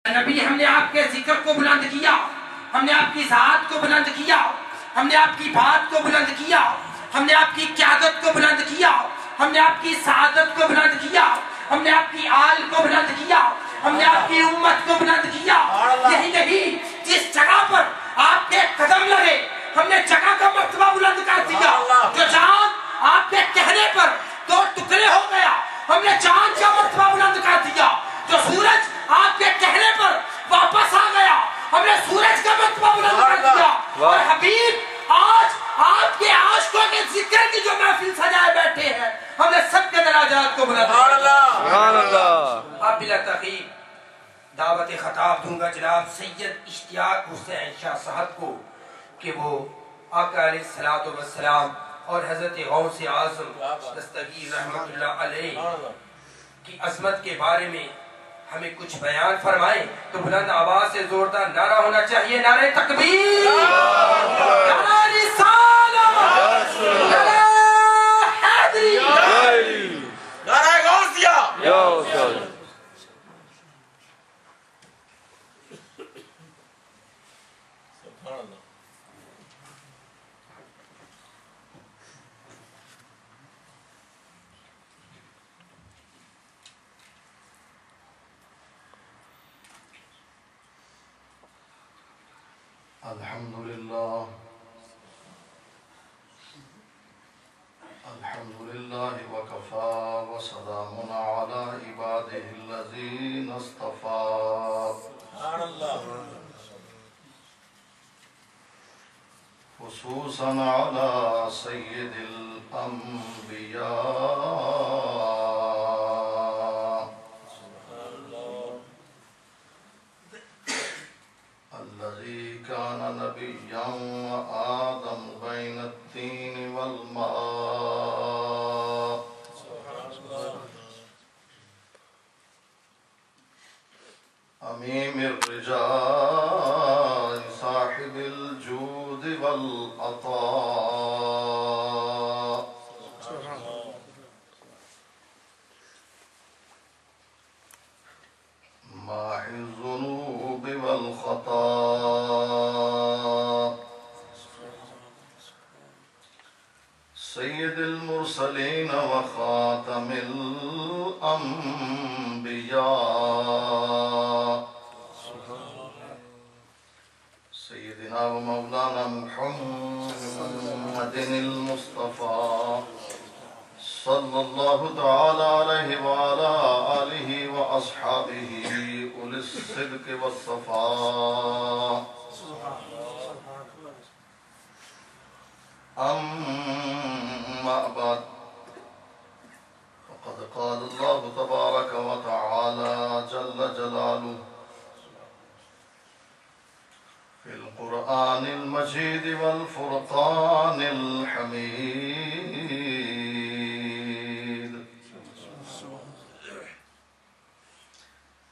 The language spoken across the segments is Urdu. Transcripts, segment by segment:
نبی ہم نے آپ کے ذکر کو بلند کیا، ہم نے آپ کی ذات کو بلند کیا، ہم نے آپ کی بات کو بلند کیا، ہم نے آپ کی قیادت کو بلند کیا، ہم نے آپ کی سعادت کو بلند کیا، ہم نے آپ کی آل کو بلند کیا، ہم نے آپ کی امت کو بلند کیا۔ یہی نہیں، جس جگہ پر آپ کے قدم لگے ہم نے جگہ کا مرتبہ بلند کر دیا۔ جو چاند آپ کے کہنے پر 2 ٹکڑے ہو گیا، ہم نے چاند کا مرتبہ بلند کر دیا۔ جو سورج آپ کے کہنے پر واپس آ گیا، ہم نے سورج کا مرتبہ بلند کر دیا۔ اور حبیب آج آپ کے عاشقوں کے ذکر کی جو محفل سجائے بیٹھے ہیں، ہم نے سب کے درجات کو بلند کر دیا۔ سبحان اللہ۔ آپ بلا تاخیر دعوت خطاب دوں گا جناب سید اشتیاق حسین شاہ صاحب کو کہ وہ آقا علیہ السلام اور حضرت غوث اعظم دستگیر رحمت اللہ علیہ کی عظمت کے بارے میں ہمیں کچھ بیان فرمائیں۔ تو بلند آواز سے زوردار نعرہ ہونا چاہیے، نعرہ تکبیر، نعرہ رسالت، نعرہ حیدری، نعرہ غوثیہ۔ الحمدللہ وکفا وسلام علی عبادہ الذین اصطفیٰ، خصوصاً علی سید الانبیاء الذي كان نبيا وآدم بين الطين والماء، أميم الرجال صاحب الجود والعطاء، ماحي الذنوب والخطايا، سيد المرسلين وخاتم الأنبياء، سيدنا ومولانا محمد المصطفى صلى الله تعالى عليه وعلى آله وأصحابه أولي الصدق والصفاء، أما بعد، فقد قال الله تبارك وتعالى جل جلاله في القرآن المجيد والفرقان الحميد،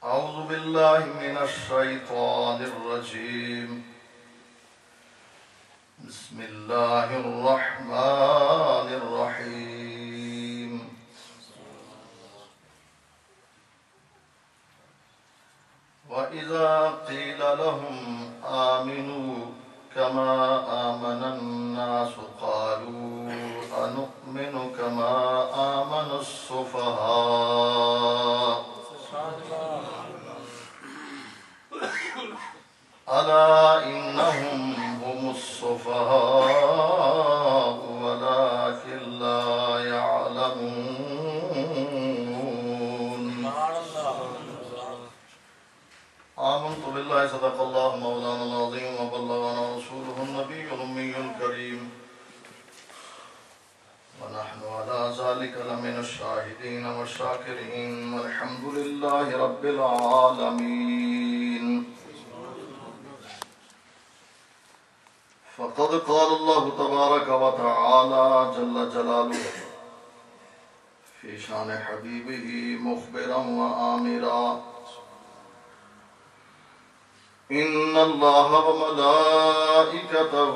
أعوذ بالله من الشيطان الرجيم، بسم الله الرحمن الرحيم، وإذا قيل لهم آمنوا كما آمن الناس قالوا أنؤمن كما آمن السفهاء، ألا إنهم هم السفهاء ولكن لا يعلمون، آمنت بالله صدق الله مولانا العظيم وبلغنا رسوله النبي الأمي الكريم، ونحن على ذلك لمن الشاهدين والشاكرين، والحمد لله رب العالمين. فقد قال الله تبارك وتعالى جل جلاله في شان حبيبه مخبرا وآمرا، إن الله وملائكته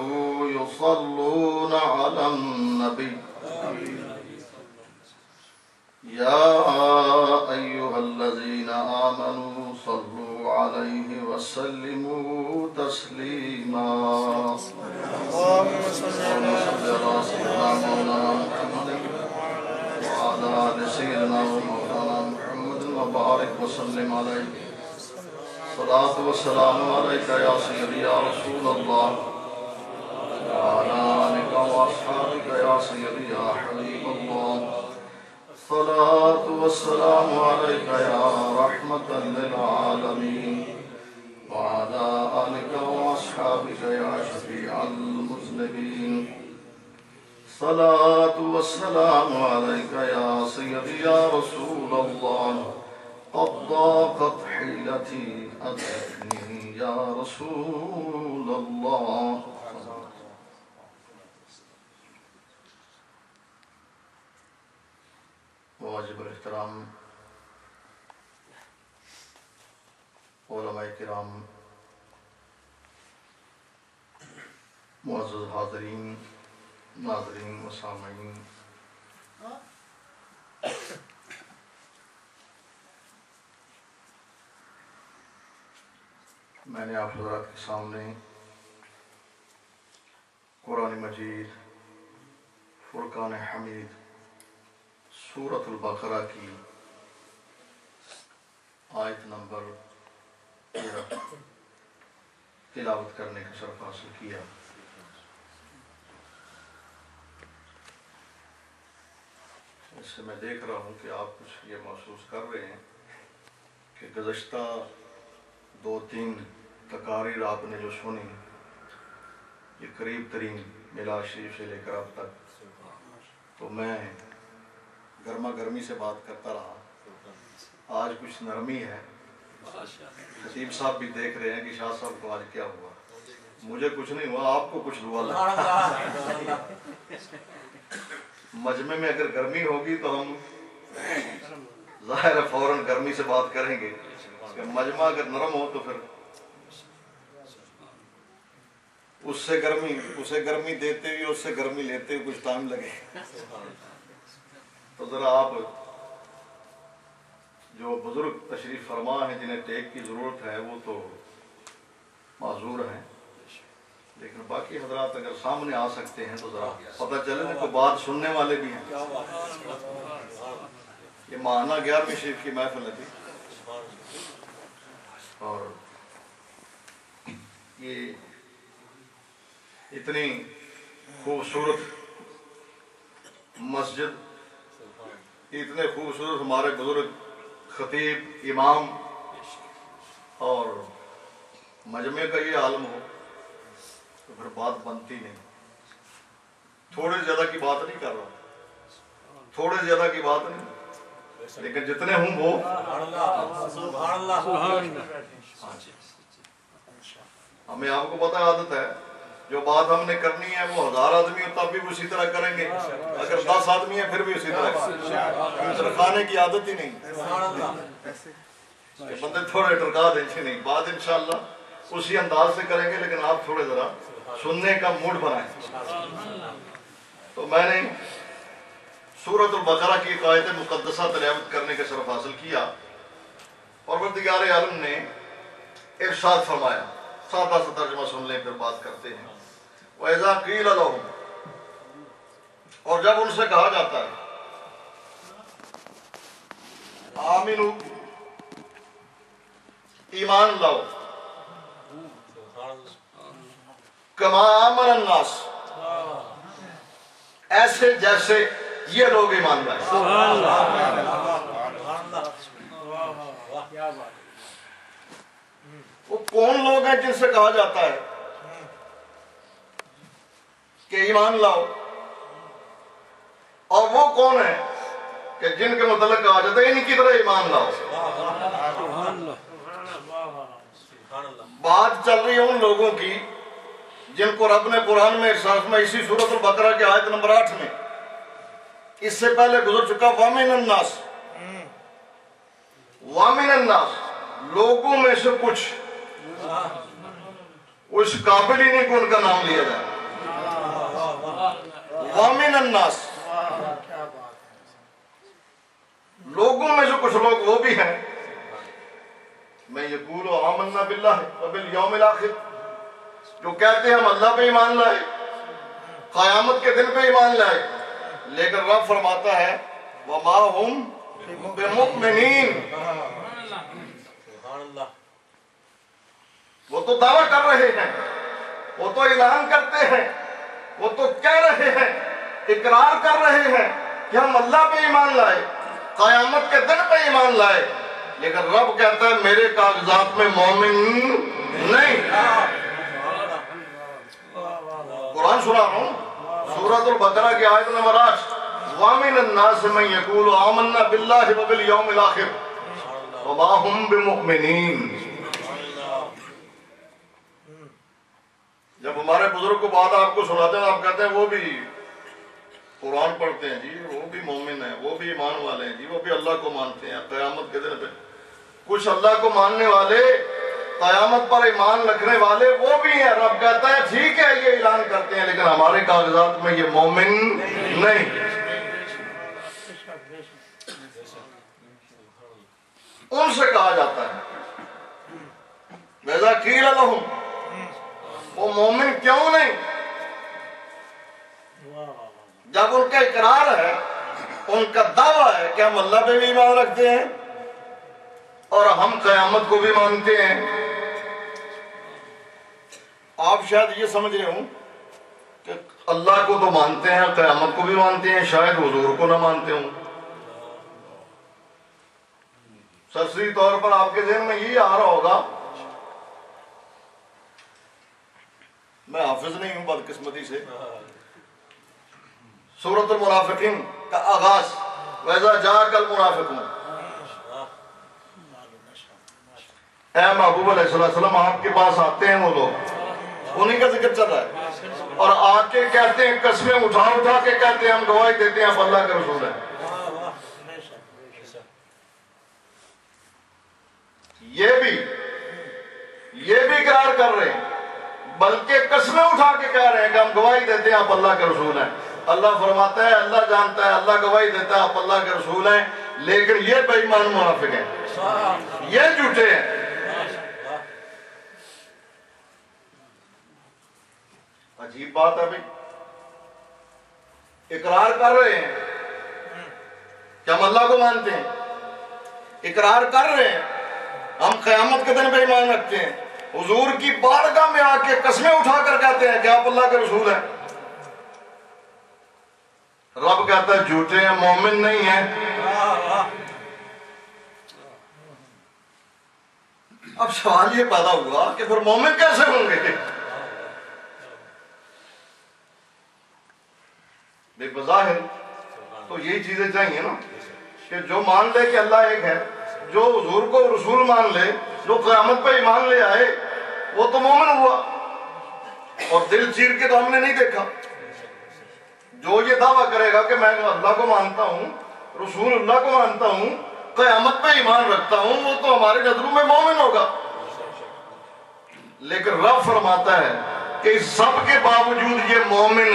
يصلون على النبي، يا أيها الذين آمنوا صلوا عليه وسلموا تسليما. اللهم صل على سيدنا مولانا محمد وعلى آل سيدنا ومولانا محمد وبارك وسلم عليه. الصلاة والسلام عليك يا سيدي يا رسول الله وعلى آلك وأصحابك يا سيدي يا حبيب الله. الصلاة والسلام عليك يا رحمة للعالمين وعلى آلك وأصحابك يا شفيع المذنبين. الصلاة والسلام عليك يا سيدي يا رسول الله. قد ضاقت حيلتي أدركني يا رسول الله. واجب الاحترام علماء کرام، معزز حاضرین، ناظرین و سامعین، میں نے آپ حضرات کے سامنے قرآن مجید فرقان حمید سورۃ البقرہ کی آیت نمبر 13 تلاوت کرنے کا شرف حاصل کیا۔ اس سے میں دیکھ رہا ہوں کہ آپ کچھ یہ محسوس کر رہے ہیں کہ گزشتہ 2-3 تقاریر آپ نے جو سنی، یہ قریب ترین میلاد شریف سے لے کر اب تک تو میں گرما گرمی سے بات کرتا رہا۔ آج کچھ نرمی ہے۔ خطیب صاحب بھی دیکھ رہے ہیں کہ شاہ صاحب کو آج کیا ہوا۔ مجھے کچھ نہیں ہوا، آپ کو کچھ ہوا لگا۔ مجمع میں اگر گرمی ہوگی تو ہم ظاہر ہے فوراً گرمی سے بات کریں گے، کہ مجمع اگر نرم ہو تو پھر اسے گرمی دیتے ہوئے اس سے گرمی لیتے ہوئے کچھ ٹائم لگے۔ تو ذرا آپ جو بزرگ تشریف فرما ہیں جنہیں ٹیک کی ضرورت ہے وہ تو معذور ہیں، لیکن باقی حضرات اگر سامنے آ سکتے ہیں تو ذرا پتہ چلے نا کہ بات سننے والے بھی ہیں۔ یہ ماہانہ 11ویں شریف کی محفل ہے اور یہ اتنی خوبصورت مسجد، اتنے خوبصورت ہمارے بزرگ خطیب امام اور مجمع کا یہ عالم ہو تو پھر بات بنتی نہیں۔ تھوڑے زیادہ کی بات نہیں کر رہا، تھوڑے زیادہ کی بات نہیں، لیکن جتنے ہوں وہ ہمیں آپ کو پتہ عادت ہے، جو بات ہم نے کرنی ہے وہ 1000 آدمی ہو تب بھی اسی طرح کریں گے، اگر 10 آدمی ہیں پھر بھی اسی طرح ٹرکانے کی عادت ہی نہیں کہ بندے تھوڑے ٹرکا دیں۔ نہیں، بات انشاءاللہ اسی انداز سے کریں گے، لیکن آپ تھوڑے ذرا سننے کا موڈ بنائیں۔ تو میں نے سورۃ البقرہ کی آیت مقدسہ تلاوت کرنے کا شرف حاصل کیا۔ پروردگار عالم نے ارشاد فرمایا، سادہ سا ترجمہ سن لیں پھر بات کرتے ہیں۔ وَإِذَا قِيلَ لَهُمْ، اور جب ان سے کہا جاتا ہے آمنو، ایمان لاؤ، کما آمن الناس، ایسے جیسے یہ لوگ ایمان لائے۔ وہ کون لوگ ہیں جن سے کہا جاتا ہے کہ ایمان لاؤ، اور وہ کون ہیں کہ جن کے متعلق کہا جاتا ہے ان کی طرح ایمان لاؤ؟ بات چل رہی ہے ان لوگوں کی جن کو رب نے قرآن میں ارشاد میں اسی سورۃ البقرہ کی آیت نمبر 8 میں اس سے پہلے گزر چکا، وَمِنَ النَّاسِ، وَمِنَ النَّاسِ، لوگوں میں سے کچھ، اس قابل ہی نہیں کہ ان کا نام لیا جائے۔ وَمِنَ النَّاسِ، لوگوں میں سے کچھ لوگ وہ بھی ہیں میں یقول آمنا باللہ وبالیوم الآخر، جو کہتے ہیں ہم اللہ پہ ایمان لائے، قیامت کے دن پہ ایمان لائے، لیکن رب فرماتا ہے وما ہم بمؤمنین، وہ تو دعویٰ کر رہے ہیں، وہ تو اعلان کرتے ہیں، وہ تو کہہ رہے ہیں، اقرار کر رہے ہیں کہ ہم اللہ پہ ایمان لائے، قیامت کے دن پہ ایمان لائے، لیکن رب کہتا ہے میرے کاغذات میں مومن نہیں۔ قرآن سنا رہا ہوں، سورۃ البقرہ کی آیت نمبر 8، وَمِنَ النَّاسِ مَن يَقُولُ آمَنَّا بِاللَّهِ وَبِالْيَوْمِ الْآخِرِ وَمَا هُمْ بِمُؤْمِنِينَ۔ جب ہمارے بزرگ کو بات آپ کو سناتے ہیں آپ کہتے ہیں وہ بھی قرآن پڑھتے ہیں جی، وہ بھی مومن ہیں، وہ بھی ایمان والے ہیں جی، وہ بھی اللہ کو مانتے ہیں قیامت کے دن پہ۔ کچھ اللہ کو ماننے والے، قیامت پر ایمان رکھنے والے وہ بھی ہیں، رب کہتا ہے ٹھیک ہے یہ اعلان کرتے ہیں لیکن ہمارے کاغذات میں یہ مومن نہیں۔ ان سے کہا جاتا ہے وَإِذَا قِيلَ لَهُمْ، وہ مومن کیوں نہیں؟ جب ان کا اقرار ہے، ان کا دعویٰ ہے کہ ہم اللہ پہ بھی ایمان رکھتے ہیں اور ہم قیامت کو بھی مانتے ہیں۔ آپ شاید یہ سمجھ رہے ہوں کہ اللہ کو تو مانتے ہیں، قیامت کو بھی مانتے ہیں، شاید حضور کو نہ مانتے ہوں۔ سرسری طور پر آپ کے ذہن میں یہ آ رہا ہوگا، میں حافظ نہیں ہوں بدقسمتی سے، سورۃ المنافقین کا آغاز وَإِذَا جَاءَكَ الْمُنَافِقُونَ، اے محبوب علیہ السلام آپ کے پاس آتے ہیں وہ لوگ، انہی کا ذکر چل رہا ہے، اور آ کے کہتے ہیں، قسمیں اٹھا اٹھا کے کہتے ہیں ہم گواہی دیتے ہیں آپ اللہ کے رسول ہیں۔ یہ بھی اقرار کر رہے ہیں، بلکہ قسمیں اٹھا کے کہہ رہے ہیں کہ ہم گواہی دیتے ہیں آپ اللہ کے رسول ہیں۔ اللہ فرماتا ہے اللہ جانتا ہے، اللہ گواہی دیتا ہے آپ اللہ کے رسول ہیں، لیکن یہ بے ایمان منافق ہیں، یہ جھوٹے ہیں۔ عجیب بات ہے بھائی، اقرار کر رہے ہیں کہ ہم اللہ کو مانتے ہیں، اقرار کر رہے ہیں ہم قیامت کے دن پہ ایمان رکھتے ہیں، حضور کی بارگاہ میں آ کے قسمیں اٹھا کر کہتے ہیں کہ آپ اللہ کے رسول ہیں۔ رب کہتا ہے جھوٹے ہیں، مومن نہیں ہیں۔ اب سوال یہ پیدا ہوا کہ پھر مومن کیسے ہوں گے؟ بے بظاہر تو یہی چیزیں چاہیے نا کہ جو مان لے کہ اللہ ایک ہے، جو حضور کو رسول مان لے، جو قیامت پہ ایمان لے آئے، وہ تو مومن ہوا۔ اور دل چیر کے تو ہم نے نہیں دیکھا، جو یہ دعویٰ کرے گا کہ میں اللہ کو مانتا ہوں، رسول اللہ کو مانتا ہوں، قیامت پہ ایمان رکھتا ہوں، وہ تو ہمارے نظروں میں مومن ہوگا۔ لیکن رب فرماتا ہے کہ اس سب کے باوجود یہ مومن،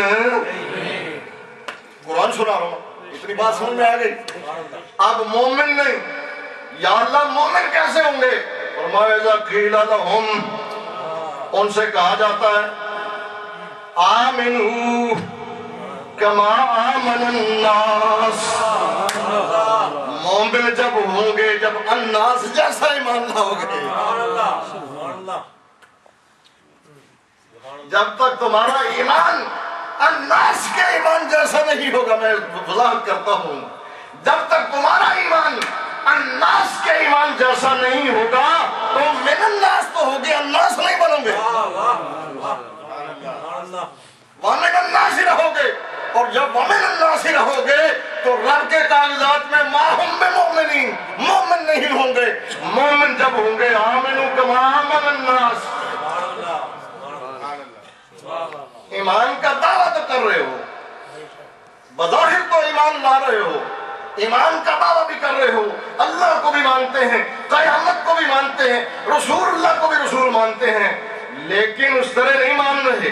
قرآن سنا رہا ہوں، اتنی بات سمجھ میں آ گئی؟ اب مومن نہیں، یا اللہ مومن کیسے ہوں گے؟ فرمایا اذا قیل لهم، ان سے کہا جاتا ہے آمنوا کما آمن الناس، مومن جب ہوں گے جب الناس جیسا ایمان لاؤ گے۔ جب تک تمہارا ایمان الناس کے ایمان جیسا نہیں ہوگا، میں وضاحت کرتا ہوں، جب تک تمہارا ایمان الناس کے ایمان جیسا نہیں ہوگا تو من الناس تو ہوگے، الناس نہیں بنو گے، وَمِنَ النَّاسِ رہو گے۔ اور جب وَمِنَ النَّاسِ رہو گے تو رب کے کاغذات میں مَا هُم بِمُؤْمِنِينَ، مومن نہیں ہوں گے۔ مومن جب ہوں گے آمنوا کما آمن الناس، ایمان کا دعویٰ تو کر رہے ہو، بظاہر تو ایمان لا رہے ہو، ایمان کا دعویٰ بھی کر رہے ہو، اللہ کو بھی مانتے ہیں، قیامت کو بھی مانتے ہیں، رسول اللہ کو بھی رسول مانتے ہیں، لیکن اس طرح نہیں مان رہے،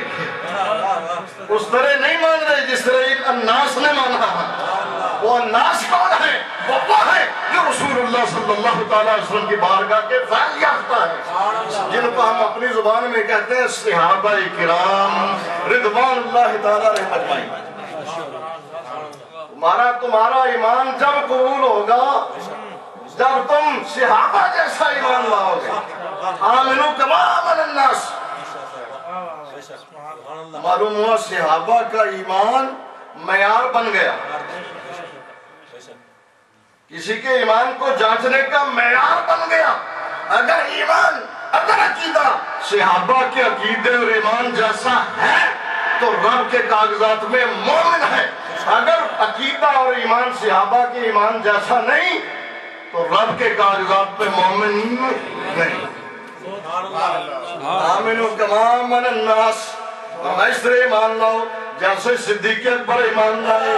اس طرح نہیں مان رہے جس طرح الناس نے مانا۔ وہ الناس کون ہے؟ وہ ہے جو رسول اللہ صلی اللہ تعالیٰ علیہ وسلم کی بارگاہ کے فیض یافتہ ہیں، جن کو ہم اپنی زبان میں کہتے ہیں صحابہ کرام رضوان اللہ تعالیٰ علیہم اجمعین۔ تمہارا ایمان جب قبول ہوگا جب تم صحابہ جیسا ایمان لاؤ گے۔ آمنوا کما آمن الناس۔ معلوم ہوا صحابہ کا ایمان معیار بن گیا، کسی کے ایمان کو جانچنے کا معیار بن گیا۔ اگر عقیدہ صحابہ کے عقیدے اور ایمان جیسا ہے تو رب کے کاغذات میں مومن ہے، اگر عقیدہ اور ایمان صحابہ کے ایمان جیسا نہیں تو رب کے کاغذات میں مومن نہیں۔ آمنوا کما آمن الناس، اس طرح ایمان لاؤ جیسے صدیق اکبر ایمان لائے،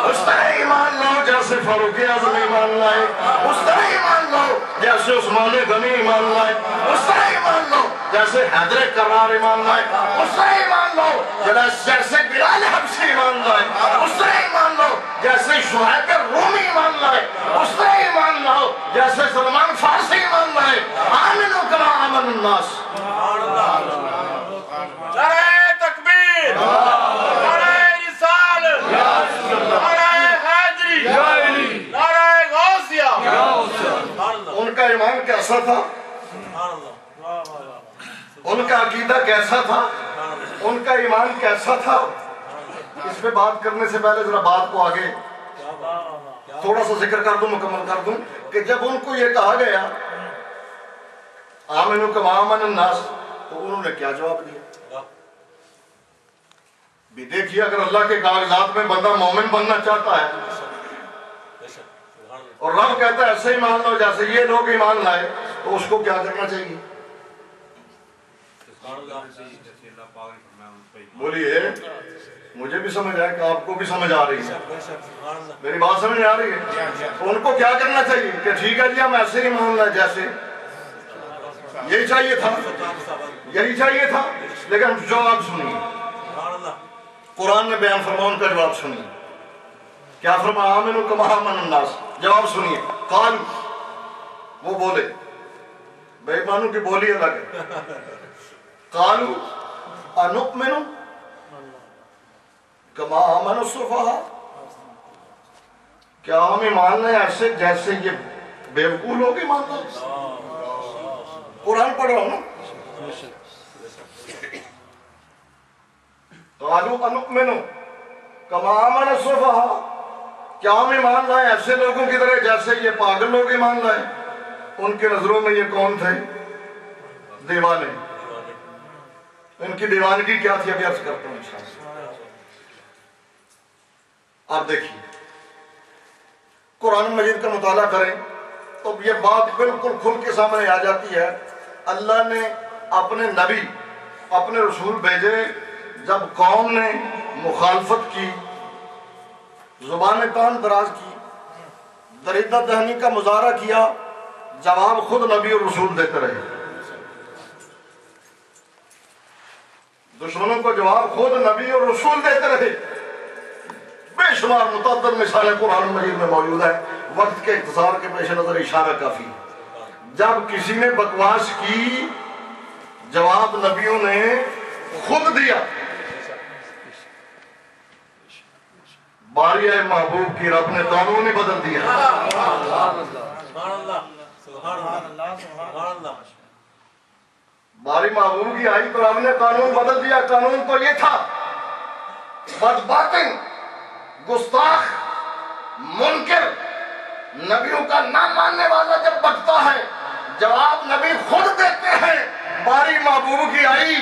اس طرح ایمان لاؤ جیسے فاروق اعظم ایمان لائے، اس طرح ایمان لاؤ جیسے عثمان غنی ایمان لائے، اس طرح ایمان لاؤ جیسے حیدر کرار ایمان لائے، اس طرح ایمان لاؤ جیسے بلال حبشی ایمان لائے، اس طرح ایمان لاؤ جیسے شعیب رومی ایمان لائے، اس طرح ایمان لاؤ جیسے سلمان فارسی ایمان لائے۔ آمنوا کما آمن الناس۔ نعرہ رسالت، نعرہ حیدری، نعرہ غوثیہ۔ ان کا ایمان کیسا تھا، ان کا عقیدہ کیسا تھا، ان کا ایمان کیسا تھا؟ اس پہ بات کرنے سے پہلے ذرا بات کو آگے تھوڑا سا ذکر کر دوں، مکمل کر دوں کہ جب ان کو یہ کہا گیا آمنوا کما آمن الناس تو انہوں نے کیا جواب دیا؟ بھی دیکھیے اگر اللہ کے کاغذات میں بندہ مومن بننا چاہتا ہے اور رب کہتا ہے ایسے ہی مان لو جیسے یہ لوگ ایمان لائے تو اس کو کیا کرنا چاہیے؟ بولیے، مجھے بھی سمجھ آئے کہ آپ کو بھی سمجھ آ رہی ہے، میری بات سمجھ آ رہی ہے؟ تو ان کو کیا کرنا چاہیے کہ ٹھیک ہے جی ہم ایسے ہی مان لائے جیسے یہی چاہیے تھا، یہی چاہیے تھا۔ لیکن جواب سنیے، قرآن نے بیان فرماؤں کا جواب سنیے، کیا فرمایا؟ آمنوا کما آمن الناس۔ جواب سنیے، قال، وہ بولے، بے ایمانوں کی بولی الگ ہے، قالوا انؤمن کما آمن السفہاء، کیا ہم ایمان لائے ایسے جیسے یہ بیوقوف لوگ ایمان لائے؟ قرآن پڑھ رہا ہوں نا۔ قالوا انؤمن کما آمن السفہاء، کیا ہم ایمان لائے ایسے لوگوں کی طرح جیسے یہ پاگل لوگ ایمان لائے؟ ان کے نظروں میں یہ کون تھے؟ دیوانے۔ ان کی دیوانگی کیا تھی؟ ابھی عرض کرتا ہوں انشاءاللہ۔ آپ دیکھیے قرآن مجید کا مطالعہ کریں تو یہ بات بالکل کھل کے سامنے آ جاتی ہے۔ اللہ نے اپنے نبی، اپنے رسول بھیجے، جب قوم نے مخالفت کی، زبان تان دراز کی، دریدہ دہنی کا مظاہرہ کیا، جواب خود نبی اور رسول دیتے رہے۔ دشمنوں کو جواب خود نبی اور رسول دیتے رہے۔ بے شمار متعدد مثالیں قرآن مجید میں موجود ہیں، وقت کے اختصار کے پیش نظر اشارہ کافی۔ جب کسی نے بکواس کی، جواب نبیوں نے خود دیا۔ باری ہے محبوب کی، رب نے قانون ہی بدل دیا۔ باری محبوب کی آئی تو رب نے قانون بدل دیا۔ قانون تو یہ تھا، بدباطن، گستاخ، منکر، نبیوں کا نہ ماننے والا جب بکتا ہے، جواب نبی خود دیتے ہیں۔ باری محبوب کی آئی،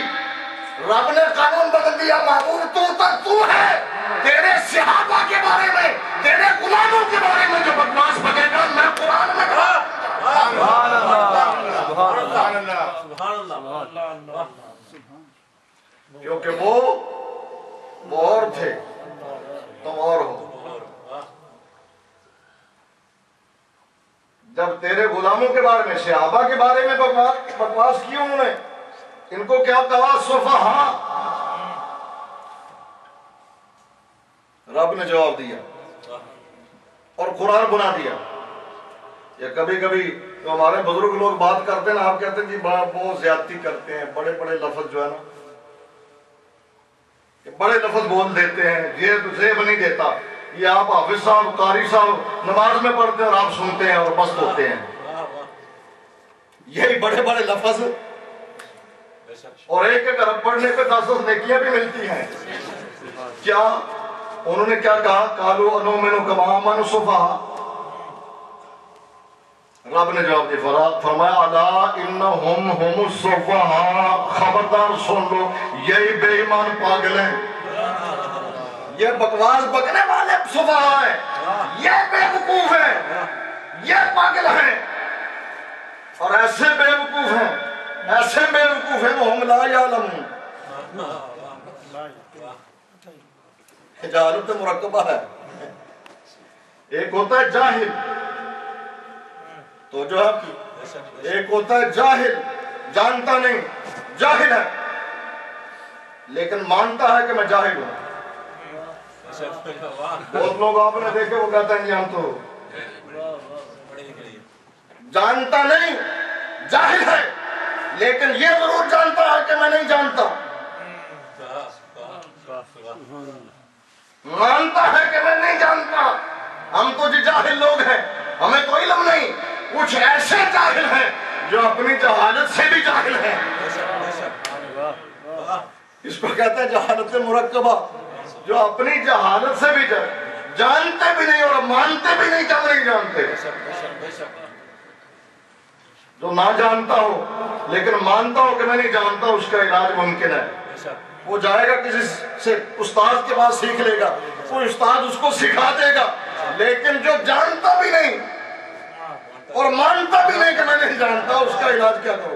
رب نے قانون بدل دیا، محبوب تو ہے، تیرے صحابہ کے بارے میں، تیرے غلاموں کے بارے میں جو بکواس بکے گا میں قرآن میں کہا۔ کیونکہ وہ اور تھے، تم اور ہو۔ جب تیرے غلاموں کے بارے میں، صحابہ کے بارے میں بکواس کی انہوں نے، ان کو کیا کہا؟ صفحاء۔ رب نے جواب دیا اور قرآن بنا دیا۔ یا کبھی کبھی تو ہمارے بزرگ لوگ بات کرتے ہیں نا، آپ کہتے ہیں جی بہت زیادتی کرتے ہیں، بڑے بڑے لفظ جو ہے نا، بڑے لفظ بول دیتے ہیں، یہ زیب نہیں دیتا. یہ آپ حافظ صاحب قاری صاحب نماز میں پڑھتے ہیں اور آپ سنتے ہیں اور مست ہوتے ہیں. یہی بڑے بڑے لفظ، اور ایک ایک عرب پڑھنے پہ 10 نیکیاں بھی ملتی ہیں. کیا انہوں نے کیا کہا؟ قالوا انؤمن کما آمن السفہاء. رب نے جواب دیا، فرمایا الا انہم هم السفہاء، خبردار سن لو یہی بے ایمان پاگل ہیں، یہ بکواس بکنے والے سفہاء ہیں، یہ بے وقوف ہیں، یہ پاگل ہیں، اور ایسے بے وقوف ہیں، ایسے بے وقوف ہیں وہ ہم لا یعلمون. جہالت مرکبہ ہے. ایک ہوتا ہے جاہل، تو جو ہے ایک ہوتا ہے جاہل، جانتا نہیں، جاہل ہے لیکن مانتا ہے کہ میں جاہل ہوں. بہت لوگ آپ نے دیکھے وہ کہتے ہیں جی ہم تو جانتا نہیں، جاہل ہے لیکن یہ ضرور جانتا ہے کہ میں نہیں جانتا، مانتا ہے کہ میں نہیں جانتا. ہم تو جی جاہل لوگ ہیں، ہمیں تو علم نہیں. کچھ ایسے جاہل ہیں جو اپنی جہالت سے بھی جاہل ہیں. اس کو کہتے ہیں جہالت مرکبہ، جو اپنی جہالت سے بھی جانتے بھی نہیں اور مانتے بھی نہیں کہ ہم نہیں جانتے. جو نہ جانتا ہو لیکن مانتا ہو کہ میں نہیں جانتا، اس کا علاج ممکن ہے. وہ جائے گا کسی سے استاد کے پاس سیکھ لے گا، وہ استاد اس کو سکھا دے گا. لیکن جو جانتا بھی نہیں اور مانتا بھی نہیں کہ میں نہیں جانتا، اس کا علاج کیا کرو؟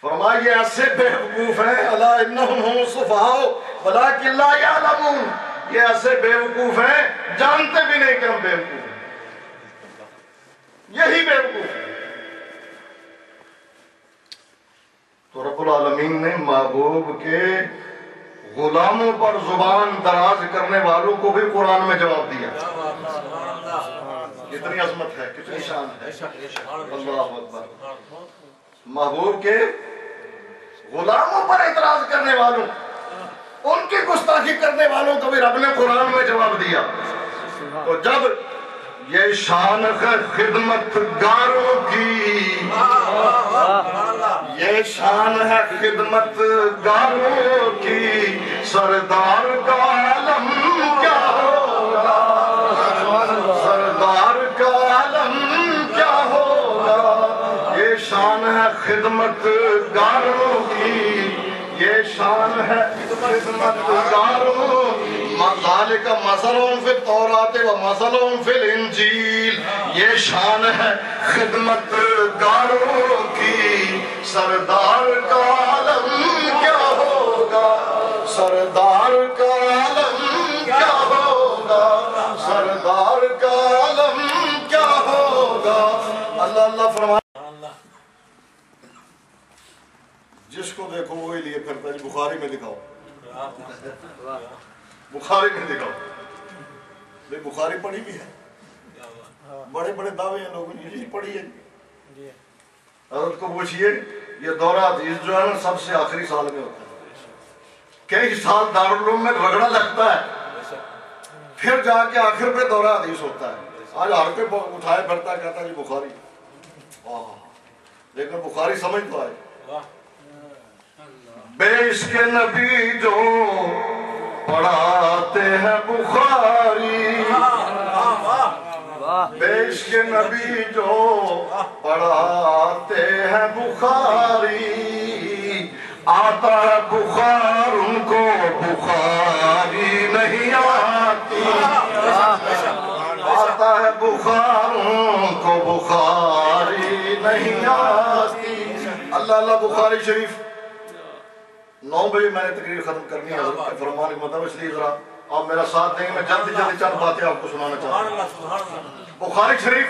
فرمائیے ایسے بے وقوف ہیں، الا انہم هم السفہاء ولکن لا یعلمون. یہ ایسے بے وقوف ہیں، جانتے بھی نہیں کہ ہم بے وقوف ہیں. یہی بے وقوف ہے. تو رب العالمین نے محبوب کے غلاموں پر زبان دراز کرنے والوں کو بھی قرآن میں جواب دیا. کتنی عظمت ہے، کتنی شان ہے. اللہ اکبر. محبوب کے غلاموں پر اعتراض کرنے والوں، ان کی گستاخی کرنے والوں کو بھی رب نے قرآن میں جواب دیا. تو جب یہ شان ہے خدمت گاروں کی، یہ شان ہے خدمت گاروں کی، سردار کا عالم کیا ہوگا، سردار کا عالم کیا ہوگا. یہ شان ہے خدمت گاروں کی، یہ شان ہے خدمت گاروں. ذالک مثلهم فی التوراۃ و مثلهم فی الانجیل. یہ شان ہے خدمت گاروں کی، سردار کا عالم کیا ہوگا، سردار کا عالم کیا ہوگا، سردار کا عالم کیا ہوگا. اللہ اللہ فرمایا جس کو دیکھو وہی لیے پھرتا ہے. بخاری میں دکھاؤ، بخاری میں دکھاؤ. بھئی بخاری پڑھی بھی ہے، بڑے بڑے دعوے ہیں لوگوں نے، یہ پڑھی ہے. حضرت کو پوچھئے یہ دورہ حدیث جو ہے نا سب سے آخری سال میں ہوتا ہے. کئی سال دارالعلوم میں رگڑا لگتا ہے، پھر جا کے آخر پہ دورہ حدیث ہوتا ہے. آج ہر کوئی اٹھائے پھرتا ہے، کہتا ہے جی بخاری. لیکن بخاری سمجھ تو آئے. بے عشق نبی جو پڑھاتے ہیں بخاری، بے عشق نبی جو پڑھاتے ہیں بخاری، آتا ہے بخار ان کو بخاری نہیں آتی، آتا ہے بخار ان کو بخاری نہیں آتی. اللہ اللہ. بخاری شریف 9 بجے میں نے تقریر ختم کرنی ہے حضرت کے فرمان کے مطابق، اس لیے ذرا آپ میرا ساتھ دیں گے. میں جلدی چند باتیں آپ کو سنانا چاہتا ہوں. بخاری شریف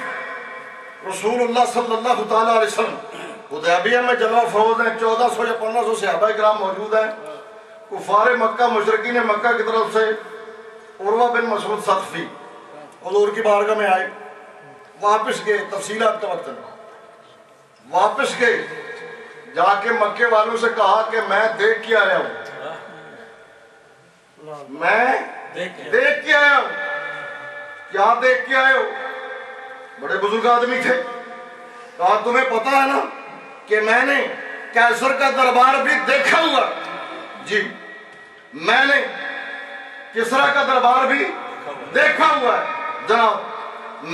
رسول اللہ صلی اللہ تعالیٰ علیہ وسلم حدیبیہ میں جلوہ فروز ہیں. 1400 یا 1500 صحابہ کرام موجود ہیں. کفار مکہ مشرکین مکہ کی طرف سے عروہ بن مسعود ثقفی حضور کی بارگاہ میں آئے، واپس گئے، تفصیلات کا وقت نہیں، واپس گئے، جا کے مکے والوں سے کہا کہ میں دیکھ کے آیا ہوں، میں دیکھ کے آیا ہوں۔ کیا دیکھ کے آئے ہو؟ بڑے بزرگ آدمی تھے، کہا تمہیں پتا ہے نا کہ میں نے کیسر کا دربار بھی دیکھا ہوا، جی میں نے کسرا کا دربار بھی دیکھا ہوا ہے جناب،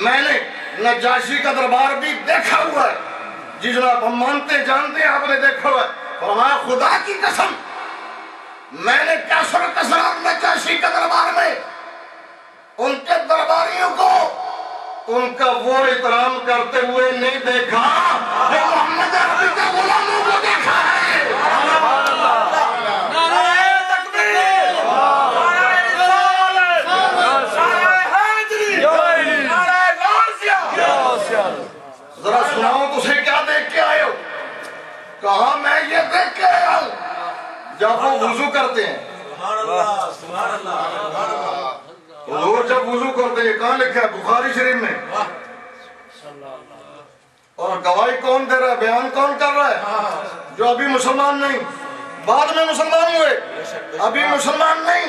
میں نے نجاشی کا دربار بھی دیکھا ہوا ہے، جی جناب ہم مانتے جانتے ہیں آپ نے دیکھا ہوا ہے۔ فرمایا خدا کی قسم میں نے کیسر کسرا اور نجاشی کا دربار میں ان کے درباریوں کو ان کا وہ احترام کرتے ہوئے نہیں دیکھا جو محمد عربی کے غلاموں کو دیکھا ہے۔ ذرا سناؤ تجھے کیا دیکھ کے آئے ہو؟ کہا میں یہ دیکھ کے آیا ہوں جب وہ وضو کرتے ہیں، حضور جب وضو کرتے ہیں، کہاں لکھا ہے؟ بخاری شریف میں۔ اور گواہی کون دے رہا ہے، بیان کون کر رہا ہے؟ جو ابھی مسلمان نہیں، بعد میں مسلمان ہوئے، ابھی مسلمان نہیں،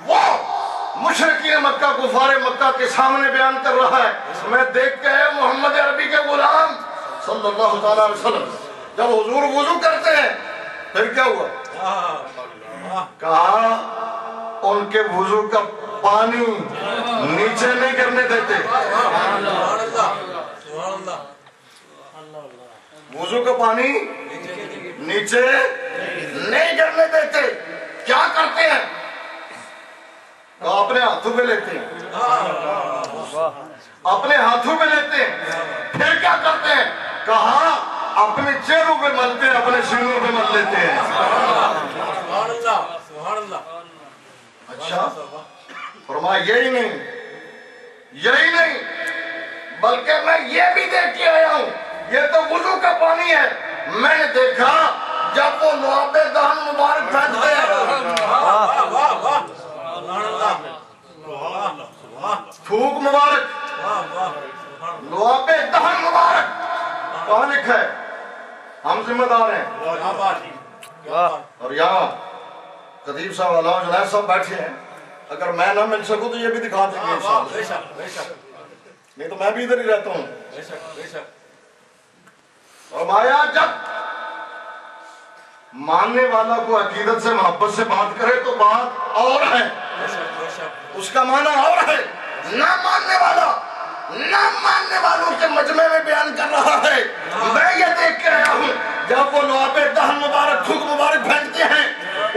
وہ مشرکین مکہ کفار مکہ کے سامنے بیان کر رہا ہے میں دیکھ کے آیا محمد عربی کے غلام صلی اللہ تعالیٰ علیہ وسلم جب حضور وضو کرتے ہیں پھر کیا ہوا؟ کہا ان کے وضو کا پانی نیچے نہیں گرنے دیتے، وضو کا پانی نیچے نہیں گرنے دیتے۔ کیا کرتے ہیں؟ تو اپنے ہاتھوں پہ لیتے ہیں، اپنے ہاتھوں پہ لیتے ہیں، پھر کیا کرتے ہیں؟ کہا اپنے چہروں پہ ملتے ہیں، اپنے سینوں پہ مل لیتے ہیں۔ اچھا فرمایا یہی نہیں بلکہ میں یہ بھی دیکھ کے آیا ہوں، یہ تو وضو کا پانی ہے، میں نے دیکھا جب وہ لعاب دہن مبارک پھینکتے ہیں، تھوک مبارک، لعاب دہن مبارک، کہاں لکھا ہے؟ ہم ذمہ دار ہیں۔ اور یہاں قدیم صاحب علامہ جنید صاحب بیٹھے ہیں، اگر میں نہ مل سکوں تو یہ بھی دکھا دیں گے انشاءاللہ، نہیں تو میں بھی ادھر ہی رہتا ہوں۔ فرمایا جب ماننے والا کو عقیدت سے محبت سے بات کرے تو بات اور ہے، اس کا معنی اور ہے، نہ ماننے والوں کے مجمع میں بیان کر رہا ہے۔ میں یہ دیکھ کے آیا ہوں جب وہ لعاب دہن مبارک تھوک مبارک پھینکتے ہیں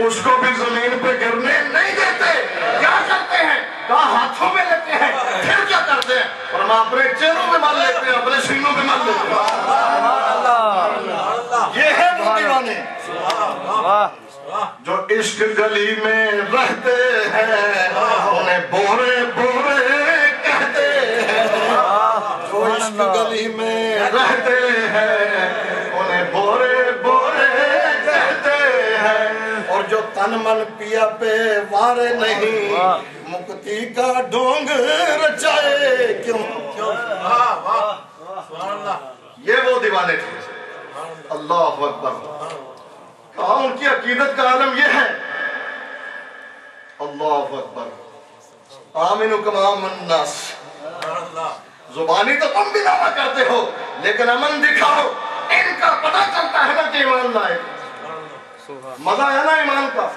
اس کو بھی زمین پہ گرنے نہیں دیتے۔ کیا کرتے ہیں؟ کہا ہاتھوں میں لیتے ہیں، پھر کیا کرتے ہیں؟ فرمایا اپنے چہروں پہ مل لیتے ہیں، اپنے سینوں پہ مل لیتے ہیں۔ یہ ہے وہ دیوانے جو عشق گلی میں رہتے ہیں، انہیں بورے بورے کہتے ہیں، جو عشق گلی میں رہتے ہیں انہیں بورے بورے کہتے ہیں، اور جو تن من پیا پہ وارے نہیں مکتی کا ڈونگ رچائے کیوں۔ یہ وہ دیوانے تھے۔ اللہ اکبر۔ کہا ان کی عقیدت کا عالم یہ ہے۔ اللہ اکبر۔ آمین کما آمن الناس۔ زبانی تو تم بھی دعویٰ کرتے ہو لیکن امن دکھاؤ، ان کا پتہ چلتا ہے نا کہ ایمان لائے، مزہ ہے نا ایمان کا،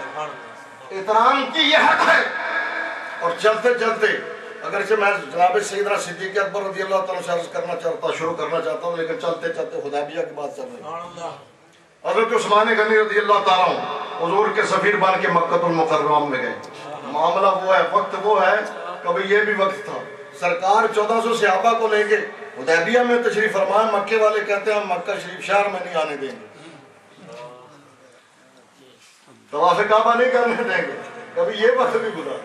احترام کی یہ حد ہے۔ اور چلتے چلتے اگرچہ میں جناب سیدنا صدیق اکبر رضی اللہ تعالیٰ سے عرض کرنا شروع کرنا چاہتا ہوں، لیکن چلتے چلتے حدیبیہ کی بات چل رہی ہے۔ حضرت عثمان غنی رضی اللہ تعالیٰ حضور کے سفیر بن کے مکہ المکرمہ میں گئے۔ معاملہ وہ ہے، وقت وہ ہے، کبھی یہ بھی وقت تھا، سرکار 1400 صحابہ کو لے کے حدیبیہ میں تشریف فرمان، مکے والے کہتے ہیں ہم مکہ شریف شہر میں نہیں آنے دیں گے، طواف کعبہ نہیں کرنے دیں گے، کبھی یہ وقت بھی گزرا۔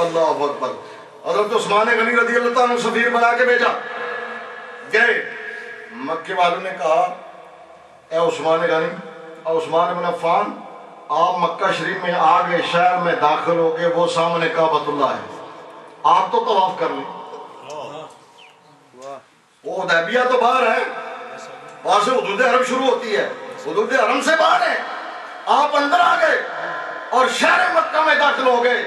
اللہ اکبر۔ حضرت عثمان غنی رضی اللہ تعالیٰ سفیر بنا کے بھیجا، گئے، مکے والوں نے کہا اے عثمان غنی، عثمان بن عفان، آپ مکہ شریف میں آ گئے، شہر میں داخل ہو گئے، وہ سامنے کعبۃ اللہ ہے، آپ تو طواف کر لیں. وہ حدیبیہ تو باہر ہے, وہاں سے حدود حرم شروع ہوتی ہے, حدود حرم سے باہر ہے. آپ اندر آ گئے اور شہر مکہ میں داخل ہو گئے,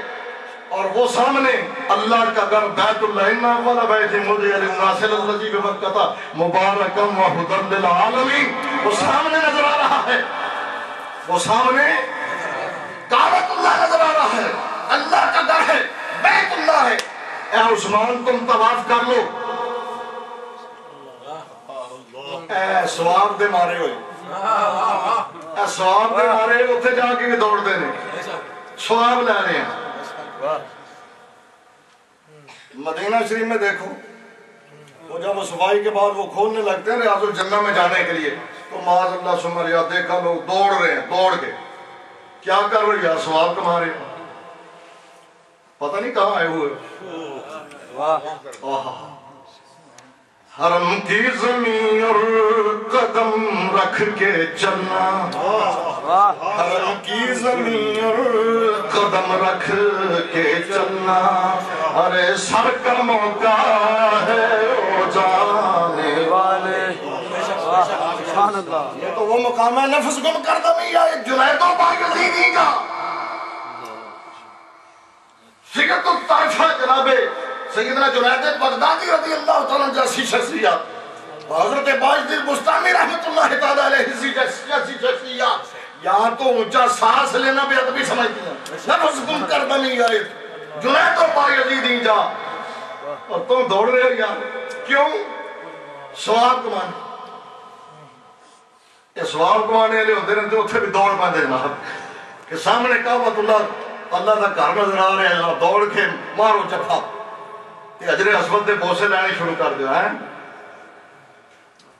اور وہ سامنے اللہ کا گھر بیت اللہ ان اول بیت وضع للناس الذی ببکۃ مبارکا وہدی للعالمین, وہ سامنے نظر آ رہا ہے, وہ سامنے کعبۃ اللہ نظر آ رہا ہے, اللہ کا گھر ہے, بیت اللہ ہے. اے عثمان تم طواف کر لو. اے ثواب دے مارے ہوئے, اے ثواب دے مارے اتنے جا کے بھی دوڑ دے نے, ثواب لے رہے ہیں. مدینہ شریف میں دیکھو, وہ جب صفائی کے بعد وہ کھولنے لگتے ہیں ریاض الجنہ میں جانے کے لیے, تو معاذ اللہ سمر یا دیکھا لوگ دوڑ رہے ہیں, دوڑ کے کیا کر رہے ہیں, ثواب کما رہے ہیں, پتہ نہیں کہاں آئے ہوئے. حرم کی زمین اور قدم رکھ کے چلنا, حرم کی زمین اور قدم رکھ کے چلنا, ارے سر کا موقع ہے او جانے والے. یہ تو وہ مقام ہے نفس گم کر دمی ہے جنید و باقی کا سکت الطرفہ جناب سیدنا جنید بغدادی رضی اللہ تعالیٰ جیسی شخصیات, حضرت باجدیر بستانی رحمت اللہ تعالیٰ علیہ جیسی شخصیات, یہاں تو اونچا سانس لینا بھی ادبی سمجھتی ہیں. نفس گم کر دمی ہے جنید و باقی جا, اور تم دوڑ رہے ہو یار, کیوں؟ ثواب کمانے. یہ ثواب کمانے والے ہوتے رہتے, اتنے بھی دوڑ پاتے جناب کہ سامنے کعبۃ اللہ کا گھر نظر آ رہے ہیں, دوڑ کے مارو چپا حجر اسود دے بوسے لینے شروع کر دیا ہے.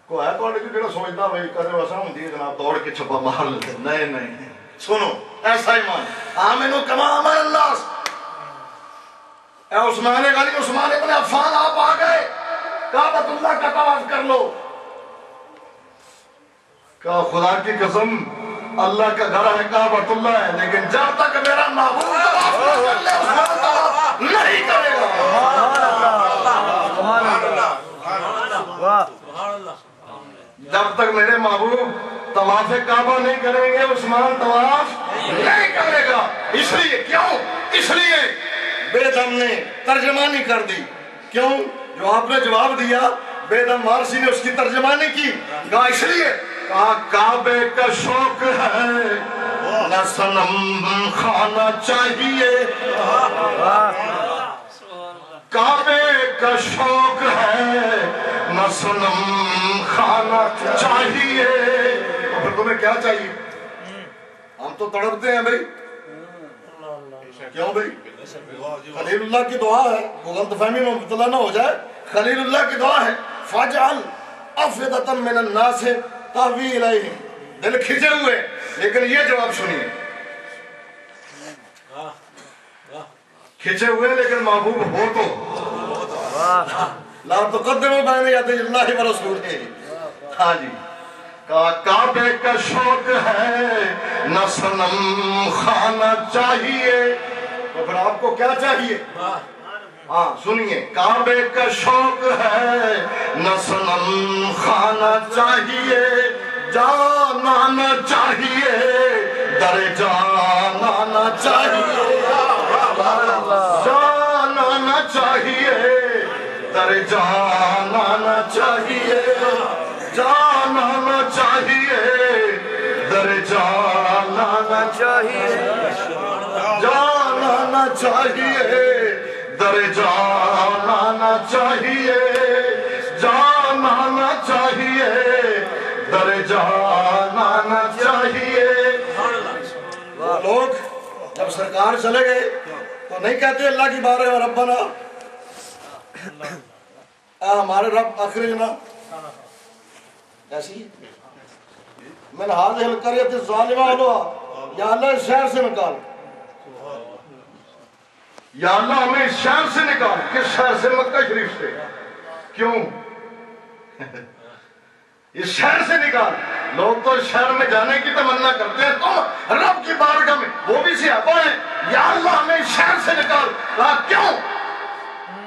کوئی ہے تو جڑا سوچتا بھائی کرے ویسا ہوتی ہے جناب دوڑ کے چھپا مار لیتے. نہیں نہیں, سنو ایسا ایمان آمنو کما آمن الناس. اے عثمان غنی, عثمان ابن عفان آپ آ گئے, کعبۃ اللہ کا طواف کر لو. کہا خدا کی قسم اللہ کا گھر ہے, کعبۃ اللہ ہے, لیکن جب تک میرا معبود طواف نہ کر لے عثمان طواف نہیں کرے گا. جب تک میرے محبوب طواف کعبہ نہیں کریں گے عثمان طواف نہیں کرے گا. اس لیے کیوں؟ اس لیے بے دم نے ترجمانی کر دی. کیوں؟ جو آپ نے جواب دیا بے دم وارسی نے اس کی ترجمانی کی. کہا اس لیے, کہا کعبے کا شوق ہے نہ صنم خانہ چاہیے, کعبے کا شوق ہے نہ صنم خانہ چاہیے. تو پھر تمہیں کیا چاہیے؟ ہم تو تڑپتے ہیں بھائی, کیوں بھائی؟ خلیل اللہ کی دعا ہے, وہ غلط فہمی میں مبتلا نہ ہو جائے. خلیل اللہ کی دعا ہے فاجعل افئدۃ من الناس تہوی الیہم, دل کھنچے ہوئے, لیکن یہ جواب سنیے, کھنچے ہوئے لیکن محبوب ہو تو لا تقدموا بین یدی اللہ ورسولہ. ہاں جی, کعبے کا شوق ہے نہ صنم خانہ چاہیے. تو پھر آپ کو کیا چاہیے؟ ہاں سنیے, کعبے کا شوق ہے نہ صنم خانہ چاہیے, جان آنا چاہیے, در جان آنا چاہیے, جان آنا چاہیے, در جان آنا چاہیے, جان آنا چاہیے, در جان آنا چاہیے, جان آنا چاہیے, در جان آنا چاہیے, جان آنا چاہیے, در جان آنا چاہیے. وہ لوگ جب سرکار چلے گئے تو نہیں کہتے اللہ کی بارے اور ربنا ہمارے رب اخرجنا, ایسی من هذه القرية الظالمة اهلها, یا اللہ اس شہر سے نکال, یا اللہ ہمیں اس شہر سے نکال. کس شہر سے؟ مکہ شریف سے. کیوں؟ اس شہر سے نکال. لوگ تو اس شہر میں جانے کی تمنا کرتے ہیں, تم رب کی بارگاہ میں وہ بھی صحابہ ہیں, یا اللہ ہمیں اس شہر سے نکال. کہا کیوں؟